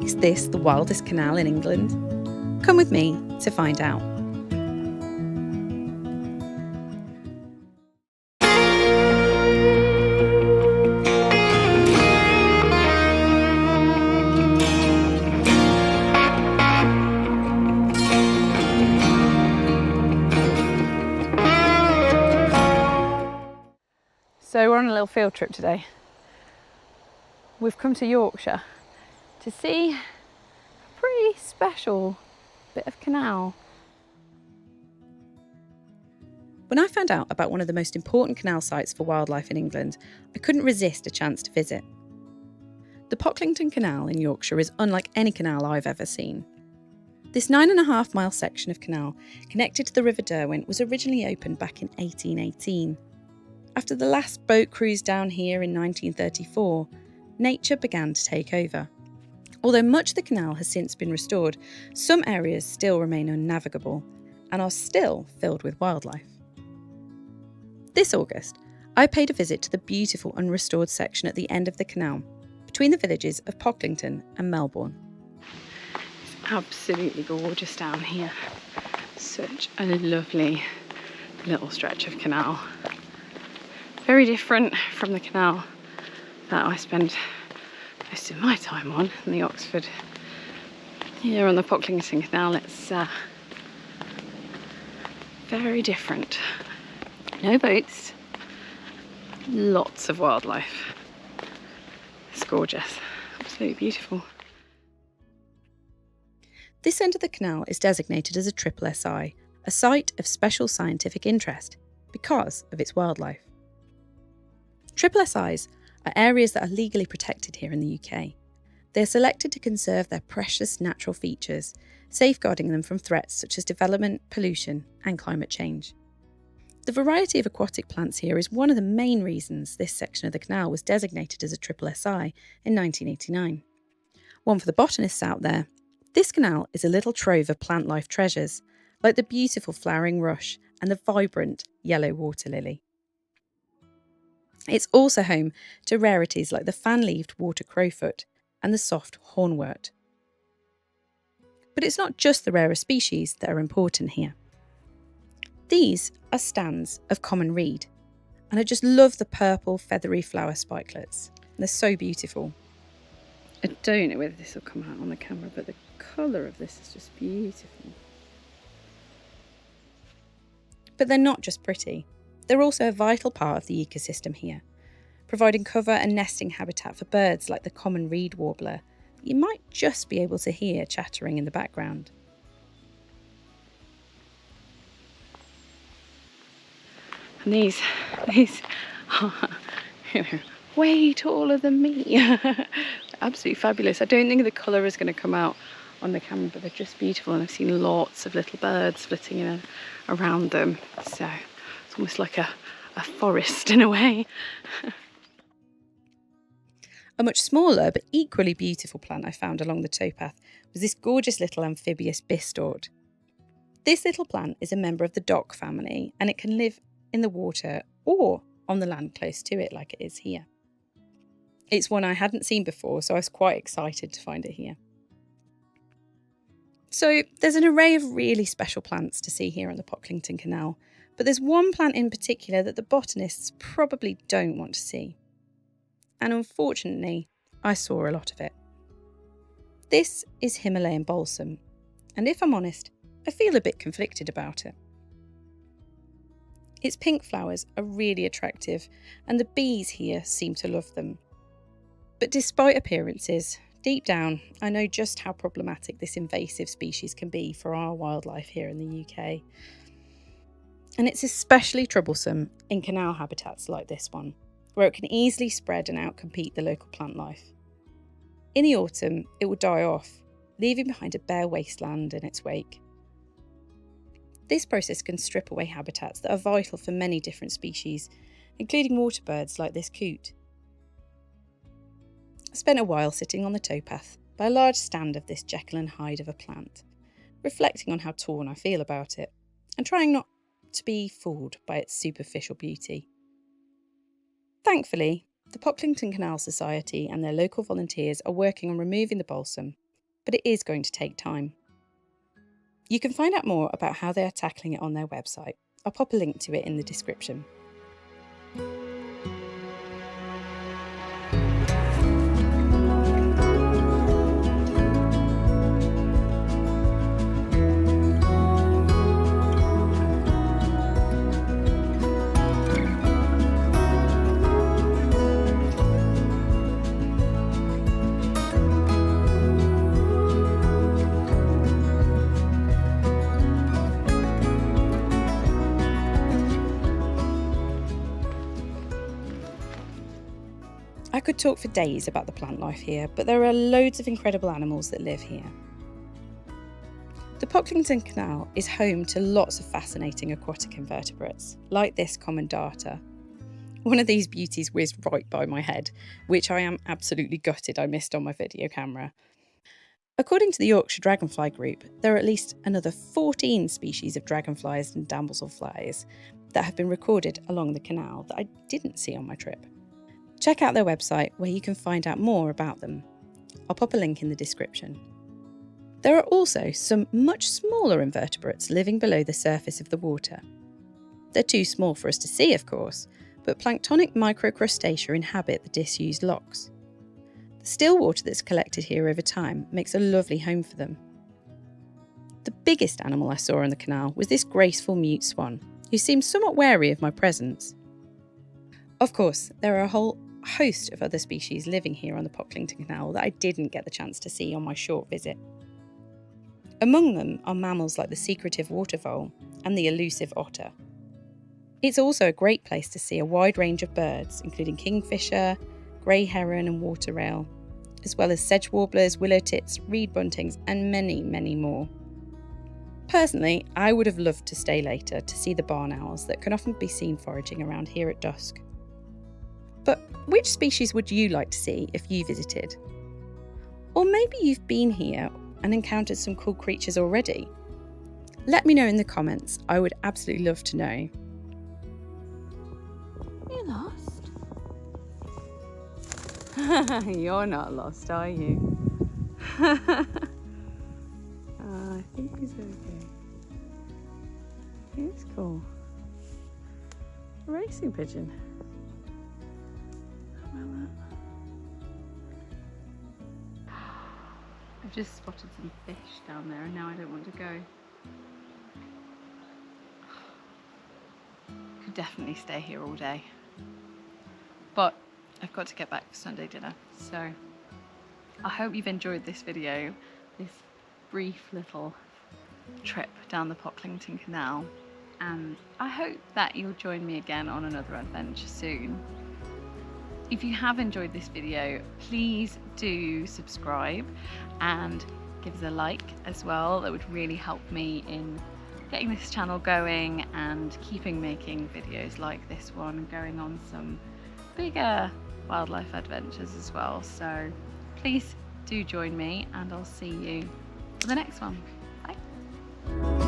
Is this the wildest canal in England? Come with me to find out. So we're on a little field trip today. We've come to Yorkshire to see a pretty special bit of canal. When I found out about one of the most important canal sites for wildlife in England, I couldn't resist a chance to visit. The Pocklington Canal in Yorkshire is unlike any canal I've ever seen. This 9.5 mile section of canal connected to the River Derwent was originally opened back in 1818. After the last boat cruise down here in 1934, nature began to take over. Although much of the canal has since been restored, some areas still remain unnavigable and are still filled with wildlife. This August, I paid a visit to the beautiful unrestored section at the end of the canal, between the villages of Pocklington and Melbourne. It's absolutely gorgeous down here. Such a lovely little stretch of canal. Very different from the canal that I spend most of my time on in the Oxford. Here on the Pocklington Canal, it's very different. No boats, lots of wildlife. It's gorgeous, absolutely beautiful. This end of the canal is designated as a SSSI, a site of special scientific interest, because of its wildlife. SSSIs are areas that are legally protected here in the UK. They are selected to conserve their precious natural features, safeguarding them from threats such as development, pollution, and climate change. The variety of aquatic plants here is one of the main reasons this section of the canal was designated as a SSSI in 1989. One for the botanists out there, this canal is a little trove of plant life treasures, like the beautiful flowering rush and the vibrant yellow water lily. It's also home to rarities like the fan-leaved water crowfoot and the soft hornwort. But it's not just the rarer species that are important here. These are stands of common reed, and I just love the purple feathery flower spikelets. They're so beautiful. I don't know whether this will come out on the camera, but the colour of this is just beautiful. But they're not just pretty. They're also a vital part of the ecosystem here, providing cover and nesting habitat for birds like the common reed warbler that you might just be able to hear chattering in the background. And these are, way taller than me. Absolutely fabulous. I don't think the colour is going to come out on the camera, but they're just beautiful, and I've seen lots of little birds flitting in and around them. So it's almost like a forest in a way. A much smaller but equally beautiful plant I found along the towpath was this gorgeous little amphibious bistort. This little plant is a member of the dock family, and it can live in the water or on the land close to it like it is here. It's one I hadn't seen before, so I was quite excited to find it here. So there's an array of really special plants to see here on the Pocklington Canal, but there's one plant in particular that the botanists probably don't want to see. And unfortunately, I saw a lot of it. This is Himalayan balsam, and if I'm honest, I feel a bit conflicted about it. Its pink flowers are really attractive, and the bees here seem to love them. But despite appearances, deep down, I know just how problematic this invasive species can be for our wildlife here in the UK. And it's especially troublesome in canal habitats like this one, where it can easily spread and outcompete the local plant life. In the autumn, it will die off, leaving behind a bare wasteland in its wake. This process can strip away habitats that are vital for many different species, including water birds like this coot. I spent a while sitting on the towpath by a large stand of this Jekyll and Hyde of a plant, reflecting on how torn I feel about it, and trying not to be fooled by its superficial beauty. Thankfully, the Pocklington Canal Society and their local volunteers are working on removing the balsam but it is going to take time. You can find out more about how they are tackling it on their website. I'll pop a link to it in the description. I could talk for days about the plant life here, but there are loads of incredible animals that live here. The Pocklington Canal is home to lots of fascinating aquatic invertebrates, like this common darter. One of these beauties whizzed right by my head, which I am absolutely gutted I missed on my video camera. According to the Yorkshire Dragonfly Group, there are at least another 14 species of dragonflies and damselflies that have been recorded along the canal that I didn't see on my trip. Check out their website where you can find out more about them. I'll pop a link in the description. There are also some much smaller invertebrates living below the surface of the water. They're too small for us to see, of course, but planktonic microcrustacea inhabit the disused locks. The still water that's collected here over time makes a lovely home for them. The biggest animal I saw on the canal was this graceful mute swan, who seemed somewhat wary of my presence. Of course, there are a whole host of other species living here on the Pocklington Canal that I didn't get the chance to see on my short visit. Among them are mammals like the secretive water vole and the elusive otter. It's also a great place to see a wide range of birds, including kingfisher, grey heron and water rail, as well as sedge warblers, willow tits, reed buntings and many, many more. Personally, I would have loved to stay later to see the barn owls that can often be seen foraging around here at dusk. But which species would you like to see if you visited? Or maybe you've been here and encountered some cool creatures already? Let me know in the comments. I would absolutely love to know. You lost? You're not lost, are you? I think he's okay. He's cool. A racing pigeon. I've just spotted some fish down there and now I don't want to go. Could definitely stay here all day. But I've got to get back for Sunday dinner. So I hope you've enjoyed this video, this brief little trip down the Pocklington Canal. And I hope that you'll join me again on another adventure soon. If you have enjoyed this video, please do subscribe and give us a like as well. That would really help me in getting this channel going and keeping making videos like this one and going on some bigger wildlife adventures as well. So please do join me and I'll see you for the next one. Bye.